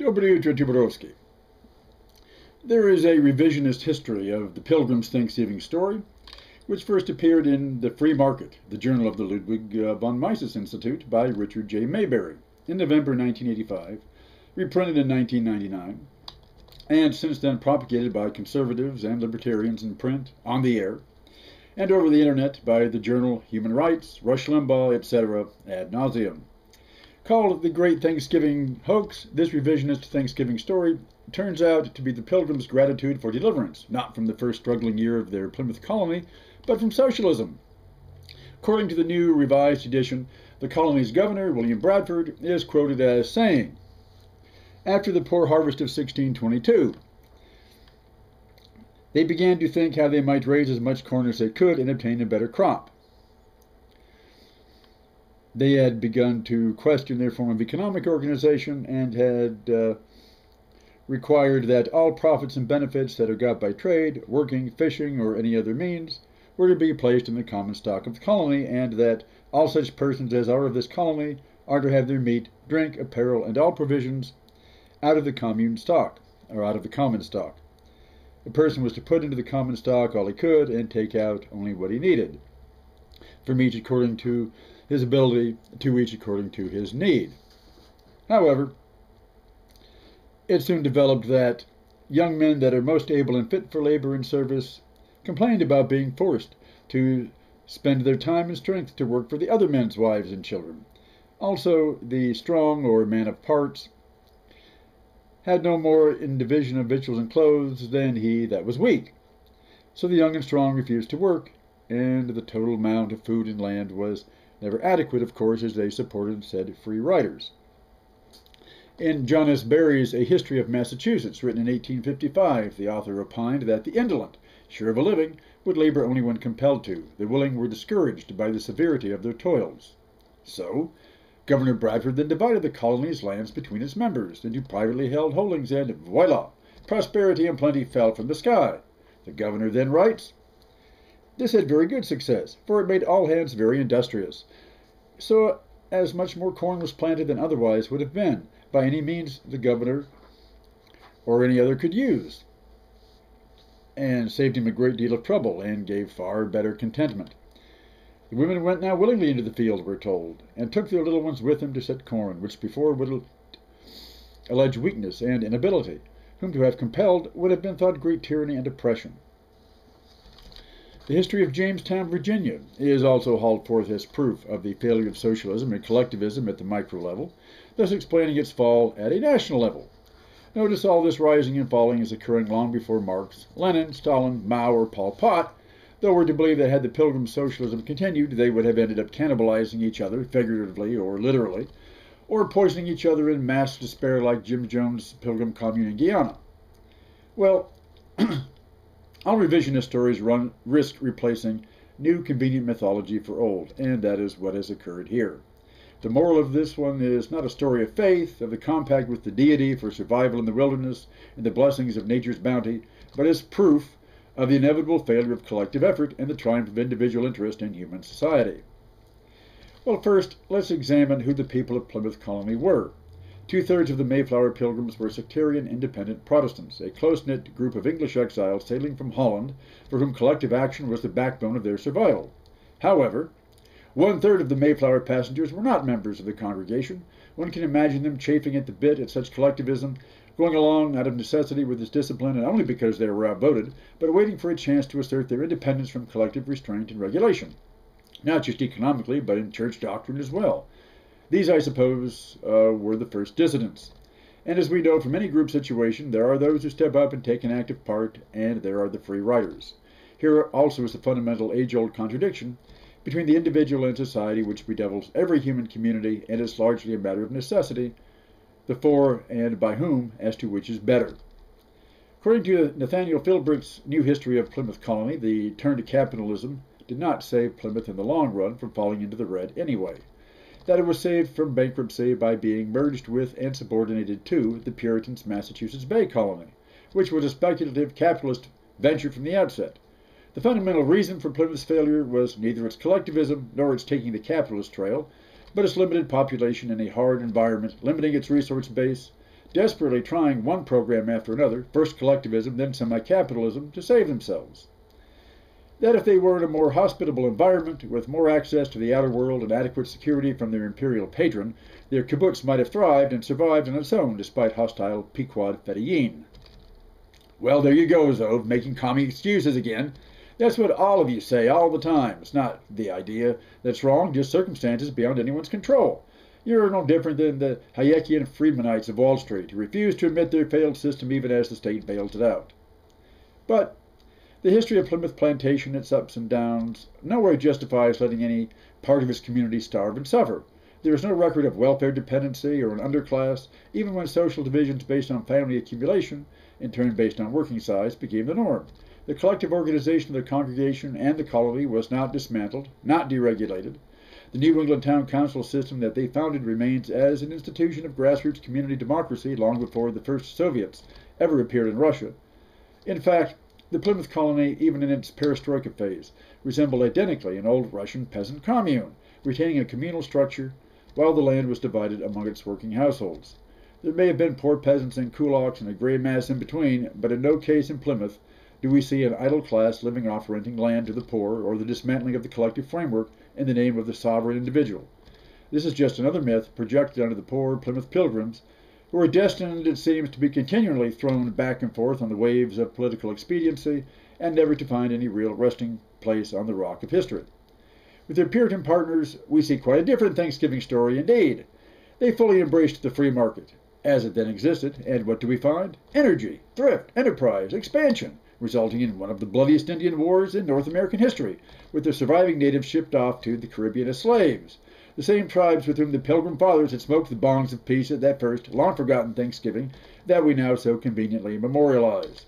Dobry Tuborowski. There is a revisionist history of the Pilgrims' Thanksgiving story, which first appeared in The Free Market, the journal of the Ludwig von Mises Institute by Richard J. Mayberry, in November 1985, reprinted in 1999, and since then propagated by conservatives and libertarians in print, on the air, and over the internet by the journal Human Rights, Rush Limbaugh, etc., ad nauseum. Called the Great Thanksgiving Hoax, this revisionist Thanksgiving story turns out to be the Pilgrims' gratitude for deliverance, not from the first struggling year of their Plymouth colony, but from socialism. According to the new revised edition, the colony's governor, William Bradford, is quoted as saying, "After the poor harvest of 1622, they began to think how they might raise as much corn as they could and obtain a better crop. They had begun to question their form of economic organization and had required that all profits and benefits that are got by trade, working, fishing, or any other means were to be placed in the common stock of the colony, and that all such persons as are of this colony are to have their meat, drink, apparel, and all provisions out of the commune stock, or out of the common stock. The person was to put into the common stock all he could and take out only what he needed, from each according to his ability, to each according to his need. However, it soon developed that young men that are most able and fit for labor and service complained about being forced to spend their time and strength to work for the other men's wives and children. Also, the strong, or man of parts, had no more in division of victuals and clothes than he that was weak. So the young and strong refused to work, and the total amount of food and land was never adequate, of course, as they supported said free riders." In John S. Barry's A History of Massachusetts, written in 1855, the author opined that the indolent, sure of a living, would labor only when compelled to. The willing were discouraged by the severity of their toils. So, Governor Bradford then divided the colony's lands between its members into privately held holdings, and voila, prosperity and plenty fell from the sky. The governor then writes, "This had very good success, for it made all hands very industrious, so as much more corn was planted than otherwise would have been, by any means the governor or any other could use, and saved him a great deal of trouble, and gave far better contentment. The women went now willingly into the field, we're told, and took their little ones with them to set corn, which before would allege weakness and inability, whom to have compelled would have been thought great tyranny and oppression." The history of Jamestown, Virginia, is also hauled forth as proof of the failure of socialism and collectivism at the micro level, thus explaining its fall at a national level. Notice all this rising and falling is occurring long before Marx, Lenin, Stalin, Mao, or Pol Pot, though we're to believe that had the Pilgrim socialism continued, they would have ended up cannibalizing each other, figuratively or literally, or poisoning each other in mass despair like Jim Jones' Pilgrim Commune in Guyana. Well, all revisionist stories risk replacing new convenient mythology for old, and that is what has occurred here. The moral of this one is not a story of faith, of the compact with the deity for survival in the wilderness and the blessings of nature's bounty, but is proof of the inevitable failure of collective effort and the triumph of individual interest in human society. Well, first, let's examine who the people of Plymouth Colony were. Two-thirds of the Mayflower Pilgrims were sectarian independent Protestants, a close-knit group of English exiles sailing from Holland, for whom collective action was the backbone of their survival. However, one-third of the Mayflower passengers were not members of the congregation. One can imagine them chafing at the bit at such collectivism, going along out of necessity with its discipline, and only because they were outvoted, but waiting for a chance to assert their independence from collective restraint and regulation, not just economically, but in church doctrine as well. These, I suppose, were the first dissidents. And as we know from any group situation, there are those who step up and take an active part, and there are the free riders. Here also is the fundamental age-old contradiction between the individual and society, which bedevils every human community, and is largely a matter of necessity, the for and by whom, as to which is better. According to Nathaniel Philbrick's New History of Plymouth Colony, the turn to capitalism did not save Plymouth in the long run from falling into the red anyway. That it was saved from bankruptcy by being merged with and subordinated to the Puritans' Massachusetts Bay Colony, which was a speculative capitalist venture from the outset. The fundamental reason for Plymouth's failure was neither its collectivism nor its taking the capitalist trail, but its limited population in a hard environment, limiting its resource base desperately trying one program after another, first collectivism, then semi-capitalism, to save themselves. That if they were in a more hospitable environment, with more access to the outer world and adequate security from their imperial patron, their kibbutz might have thrived and survived on its own despite hostile Pequod Fedayeen. Well, there you go, Zove, making commie excuses again. That's what all of you say all the time. It's not the idea that's wrong, just circumstances beyond anyone's control. You're no different than the Hayekian Friedmanites of Wall Street, who refuse to admit their failed system even as the state bails it out. But the history of Plymouth Plantation, its ups and downs, nowhere justifies letting any part of its community starve and suffer. There is no record of welfare dependency or an underclass, even when social divisions based on family accumulation, in turn based on working size, became the norm. The collective organization of the congregation and the colony was not dismantled, not deregulated. The New England Town Council system that they founded remains as an institution of grassroots community democracy long before the first Soviets ever appeared in Russia. In fact, the Plymouth colony, even in its perestroika phase, resembled identically an old Russian peasant commune, retaining a communal structure while the land was divided among its working households. There may have been poor peasants and kulaks and a grey mass in between, but in no case in Plymouth do we see an idle class living off renting land to the poor or the dismantling of the collective framework in the name of the sovereign individual. This is just another myth projected onto the poor Plymouth Pilgrims, who are destined, it seems, to be continually thrown back and forth on the waves of political expediency and never to find any real resting place on the rock of history. With their Puritan partners, we see quite a different Thanksgiving story indeed. They fully embraced the free market, as it then existed, and what do we find? Energy, thrift, enterprise, expansion, resulting in one of the bloodiest Indian wars in North American history, with the surviving natives shipped off to the Caribbean as slaves. The same tribes with whom the Pilgrim Fathers had smoked the bongs of peace at that first, long-forgotten Thanksgiving that we now so conveniently memorialize.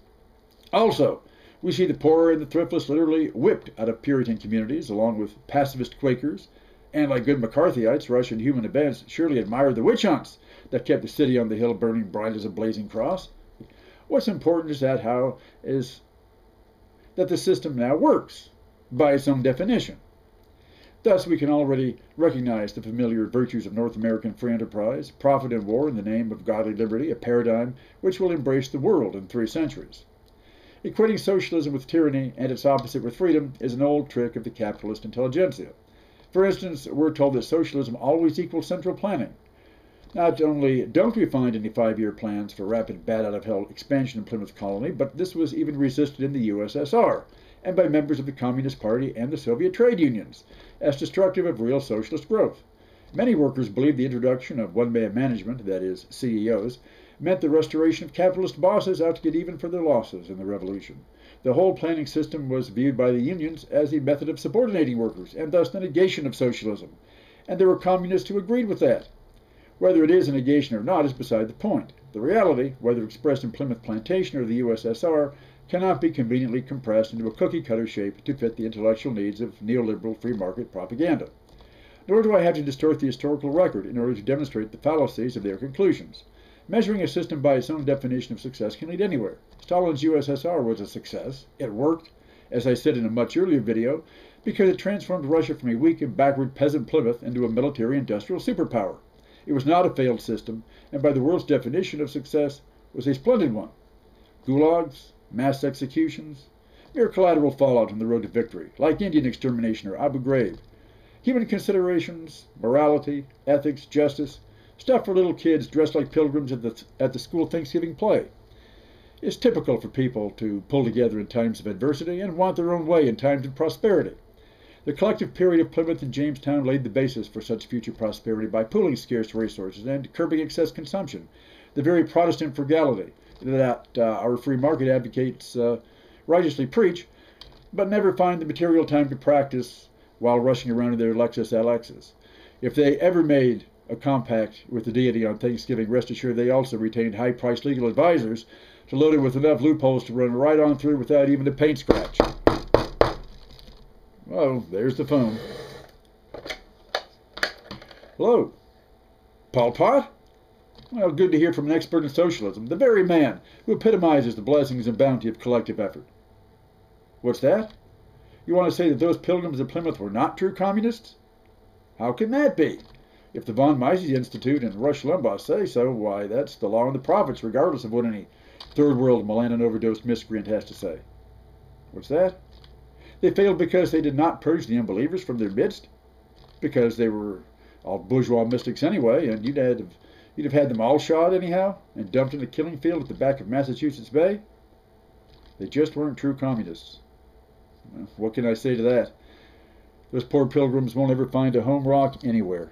Also, we see the poor and the thriftless literally whipped out of Puritan communities, along with pacifist Quakers, and like good McCarthyites, Russian human events surely admired the witch hunts that kept the city on the hill burning bright as a blazing cross. What's important is that the system now works, by its own definition. Thus, we can already recognize the familiar virtues of North American free enterprise, profit and war in the name of godly liberty, a paradigm which will embrace the world in 3 centuries. Equating socialism with tyranny and its opposite with freedom is an old trick of the capitalist intelligentsia. For instance, we're told that socialism always equals central planning. Not only don't we find any 5-year plans for rapid bat-out-of-hell expansion in Plymouth colony, but this was even resisted in the USSR, and by members of the Communist Party and the Soviet trade unions, as destructive of real socialist growth. Many workers believed the introduction of one-man management, that is, CEOs, meant the restoration of capitalist bosses out to get even for their losses in the revolution. The whole planning system was viewed by the unions as a method of subordinating workers, and thus the negation of socialism. And there were communists who agreed with that. Whether it is a negation or not is beside the point. The reality, whether expressed in Plymouth Plantation or the USSR, cannot be conveniently compressed into a cookie-cutter shape to fit the intellectual needs of neoliberal free market propaganda. Nor do I have to distort the historical record in order to demonstrate the fallacies of their conclusions. Measuring a system by its own definition of success can lead anywhere. Stalin's USSR was a success. It worked, as I said in a much earlier video, because it transformed Russia from a weak and backward peasant Plymouth into a military-industrial superpower. It was not a failed system, and by the world's definition of success, was a splendid one. Gulags, mass executions, mere collateral fallout on the road to victory, like Indian extermination or Abu Ghraib. Human considerations, morality, ethics, justice, stuff for little kids dressed like pilgrims at the school Thanksgiving play. It's typical for people to pull together in times of adversity and want their own way in times of prosperity. The collective period of Plymouth and Jamestown laid the basis for such future prosperity by pooling scarce resources and curbing excess consumption, the very Protestant frugality that our free market advocates righteously preach, but never find the material time to practice while rushing around in their Lexus LXs. If they ever made a compact with the deity on Thanksgiving, rest assured they also retained high-priced legal advisors to load it with enough loopholes to run right on through without even a paint scratch. Oh, there's the phone. Hello. Pol Pot? Well, good to hear from an expert in socialism, the very man who epitomizes the blessings and bounty of collective effort. What's that? You want to say that those pilgrims of Plymouth were not true communists? How can that be? If the von Mises Institute and Rush Limbaugh say so, why, that's the law and the prophets, regardless of what any third world melanin overdosed miscreant has to say. What's that? They failed because they did not purge the unbelievers from their midst, because they were all bourgeois mystics anyway, and you'd have had them all shot anyhow and dumped in a killing field at the back of Massachusetts Bay. They just weren't true communists. Well, what can I say to that? Those poor pilgrims won't ever find a home rock anywhere.